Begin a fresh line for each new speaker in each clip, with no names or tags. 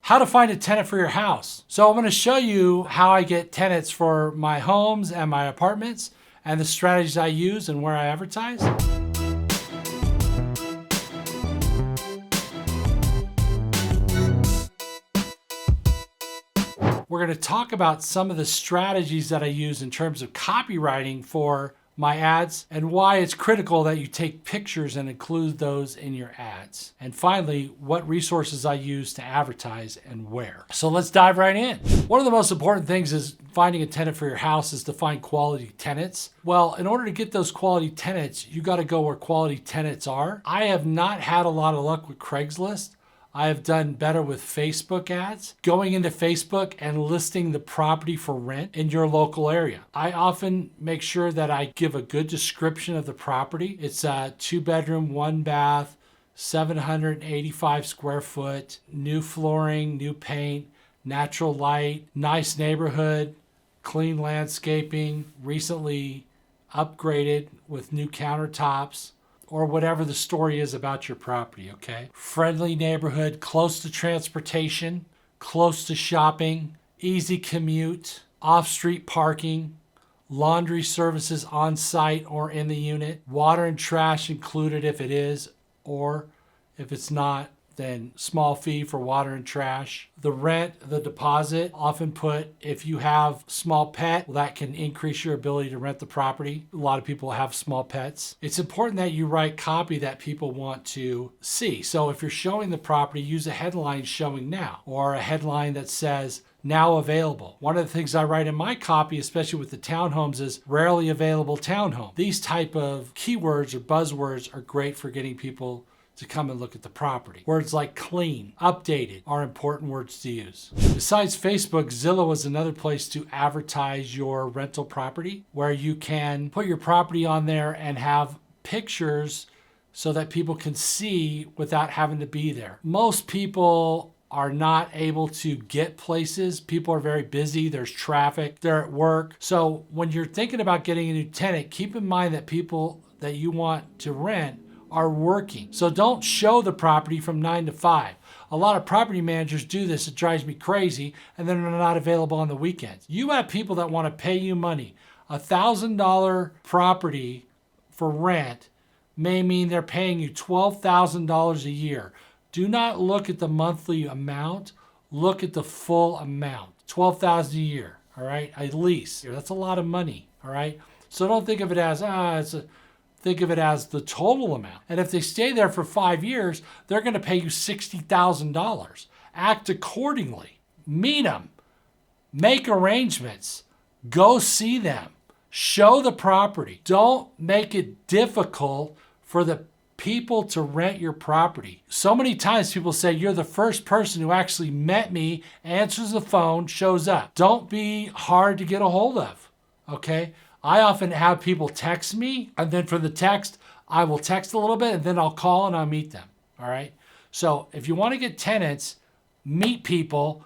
How to find a tenant for your house. So I'm going to show you how I get tenants for my homes and my apartments and the strategies I use and where I advertise. We're going to talk about some of the strategies that I use in terms of copywriting for my ads and why it's critical that you take pictures and include those in your ads. And finally, what resources I use to advertise and where. So let's dive right in. One of the most important things is finding a tenant for your house is to find quality tenants. Well, in order to get those quality tenants, you got to go where quality tenants are. I have not had a lot of luck with Craigslist. I have done better with Facebook ads, going into Facebook and listing the property for rent in your local area. I often make sure that I give a good description of the property. It's a 2-bedroom, 1-bath, 785 square foot, new flooring, new paint, natural light, nice neighborhood, clean landscaping, recently upgraded with new countertops, or whatever the story is about your property, okay? Friendly neighborhood, close to transportation, close to shopping, easy commute, off-street parking, laundry services on site or in the unit, water and trash included if it is, or if it's not, then small fee for water and trash. The rent, the deposit, often put if you have small pet, well, that can increase your ability to rent the property. A lot of people have small pets. It's important that you write copy that people want to see. So if you're showing the property, use a headline showing now, or a headline that says now available. One of the things I write in my copy, especially with the townhomes, is rarely available townhome. These type of keywords or buzzwords are great for getting people to come and look at the property. Words like clean, updated are important words to use. Besides Facebook, Zillow is another place to advertise your rental property, where you can put your property on there and have pictures so that people can see without having to be there. Most people are not able to get places. People are very busy. There's traffic. They're at work. So when you're thinking about getting a new tenant, keep in mind that people that you want to rent are working. So don't show the property from 9 to 5. A lot of property managers do this. It drives me crazy, and then they're not available on the weekends. You have people that want to pay you money. $1,000 property for rent may mean they're paying you $12,000 a year. Do not look at the monthly amount. Look at the full amount. $12,000 a year, all right? At least. That's a lot of money, all right? So don't think of it as, think of it as the total amount. And if they stay there for 5 years, they're going to pay you $60,000. Act accordingly. Meet them. Make arrangements. Go see them. Show the property. Don't make it difficult for the people to rent your property. So many times people say, you're the first person who actually met me, answers the phone, shows up. Don't be hard to get a hold of, okay? I often have people text me, and then for the text, I will text a little bit, and then I'll call and I'll meet them, all right? So if you want to get tenants, meet people,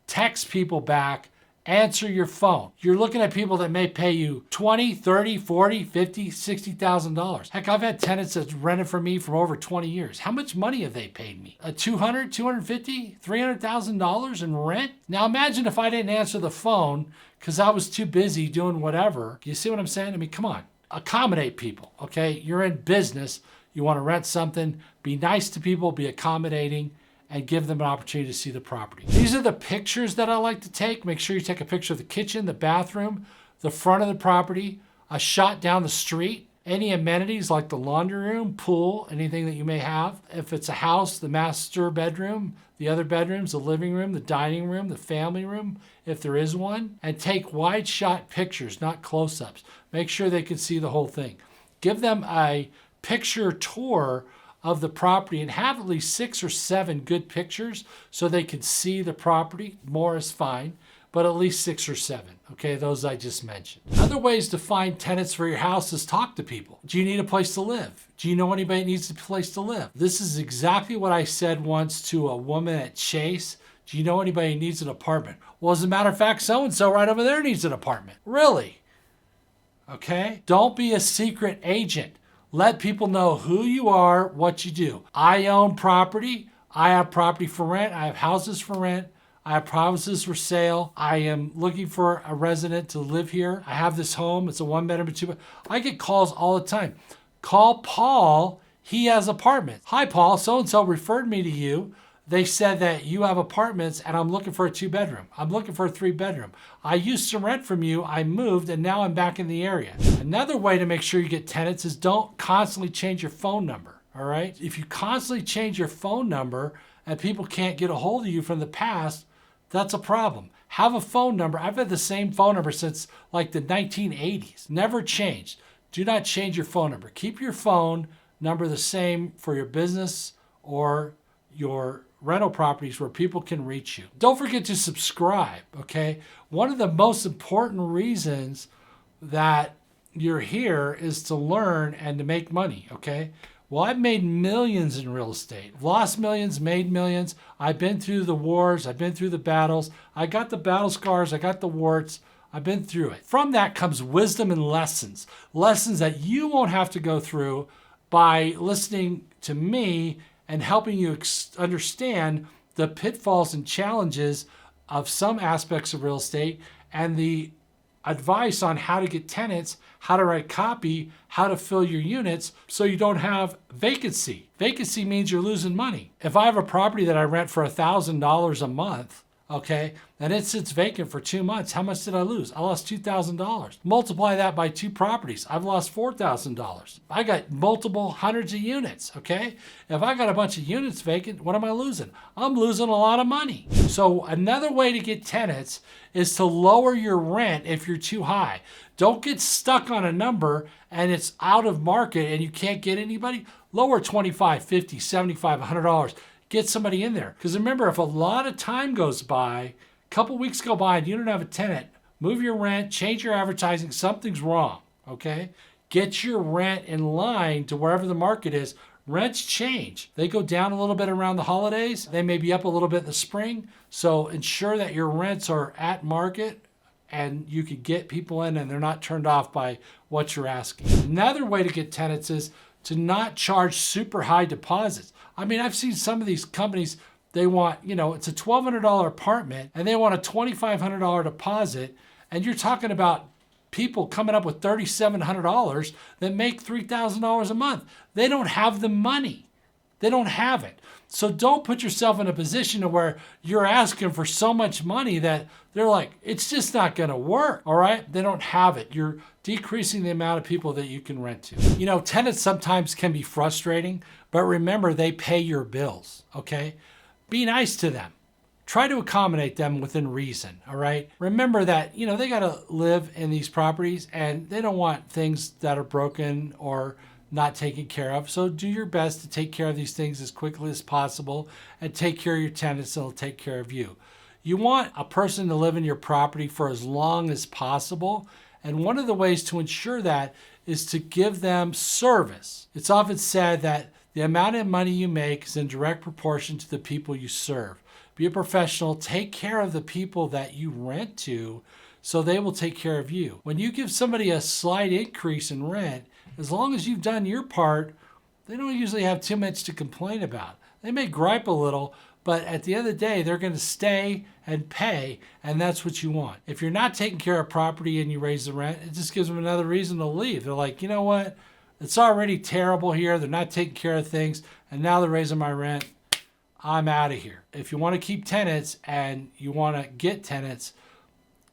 text people back, answer your phone. You're looking at people that may pay you $20, $30, $40, $50, $60,000. Heck, I've had tenants that's rented from me for over 20 years. How much money have they paid me? $200, $250, $300,000 in rent? Now imagine if I didn't answer the phone because I was too busy doing whatever. You see what I'm saying? I mean, come on. Accommodate people, okay? You're in business. You want to rent something. Be nice to people. Be accommodating. And give them an opportunity to see the property. These are the pictures that I like to take. Make sure you take a picture of the kitchen, the bathroom, the front of the property, a shot down the street, any amenities like the laundry room, pool, anything that you may have. If it's a house, the master bedroom, the other bedrooms, the living room, the dining room, the family room, if there is one. And take wide shot pictures, not close-ups. Make sure they can see the whole thing. Give them a picture tour of the property and have at least 6 or 7 good pictures so they can see the property. More is fine, but at least 6 or 7. Okay, those I just mentioned. Other ways to find tenants for your house is talk to people. Do you need a place to live? Do you know anybody that needs a place to live? This is exactly what I said once to a woman at Chase. Do you know anybody who needs an apartment? Well, as a matter of fact, so-and-so right over there needs an apartment. Really? Okay? Don't be a secret agent. Let people know who you are, what you do. I own property. I have property for rent. I have houses for rent. I have houses for sale. I am looking for a resident to live here. I have this home. It's a 1-bedroom, 2-bedroom. I get calls all the time. Call Paul. He has apartments. Hi, Paul. So-and-so referred me to you. They said that you have apartments and I'm looking for a 2-bedroom. I'm looking for a 3-bedroom. I used to rent from you. I moved and now I'm back in the area. Another way to make sure you get tenants is don't constantly change your phone number. All right. If you constantly change your phone number and people can't get a hold of you from the past, that's a problem. Have a phone number. I've had the same phone number since like the 1980s. Never changed. Do not change your phone number. Keep your phone number the same for your business or your rental properties where people can reach you. Don't forget to subscribe, okay? One of the most important reasons that you're here is to learn and to make money, okay? Well, I've made millions in real estate. Lost millions, made millions. I've been through the wars. I've been through the battles. I got the battle scars. I got the warts. I've been through it. From that comes wisdom and lessons. Lessons that you won't have to go through by listening to me and helping you understand the pitfalls and challenges of some aspects of real estate and the advice on how to get tenants, how to write copy, how to fill your units so you don't have vacancy. Vacancy means you're losing money. If I have a property that I rent for $1,000 a month, okay, and it sits vacant for 2 months, how much did I lose? I lost $2,000. Multiply that by 2 properties. I've lost $4,000. I got multiple hundreds of units, okay? If I got a bunch of units vacant, what am I losing? I'm losing a lot of money. So another way to get tenants is to lower your rent if you're too high. Don't get stuck on a number and it's out of market and you can't get anybody. Lower $25, $50, $75, $100. Get somebody in there. Because remember, if a lot of time goes by, a couple weeks go by and you don't have a tenant, move your rent, change your advertising, something's wrong, okay? Get your rent in line to wherever the market is. Rents change. They go down a little bit around the holidays. They may be up a little bit in the spring. So ensure that your rents are at market and you can get people in and they're not turned off by what you're asking. Another way to get tenants is to not charge super high deposits. I mean, I've seen some of these companies, they want, it's a $1,200 apartment and they want a $2,500 deposit. And you're talking about people coming up with $3,700 that make $3,000 a month. They don't have the money. They don't have it. So don't put yourself in a position to where you're asking for so much money that they're like, it's just not going to work. All right. They don't have it. You're decreasing the amount of people that you can rent to. Tenants sometimes can be frustrating, but remember they pay your bills. Okay. Be nice to them. Try to accommodate them within reason. All right. Remember that, they got to live in these properties and they don't want things that are broken or not taken care of. So do your best to take care of these things as quickly as possible and take care of your tenants and they'll take care of you. You want a person to live in your property for as long as possible. And one of the ways to ensure that is to give them service. It's often said that the amount of money you make is in direct proportion to the people you serve. Be a professional, take care of the people that you rent to so they will take care of you. When you give somebody a slight increase in rent, as long as you've done your part, they don't usually have too much to complain about. They may gripe a little, but at the end of the day, they're going to stay and pay, and that's what you want. If you're not taking care of property and you raise the rent, it just gives them another reason to leave. They're like, you know what? It's already terrible here. They're not taking care of things, and now they're raising my rent. I'm out of here. If you want to keep tenants and you want to get tenants,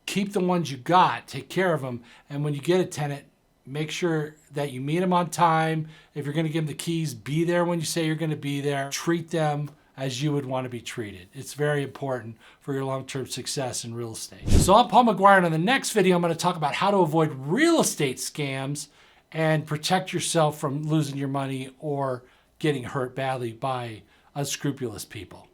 keep the ones you got, take care of them, and when you get a tenant, make sure that you meet them on time. If you're going to give them the keys, be there when you say you're going to be there. Treat them as you would want to be treated. It's very important for your long-term success in real estate. So I'm Paul McGuire, and in the next video, I'm going to talk about how to avoid real estate scams and protect yourself from losing your money or getting hurt badly by unscrupulous people.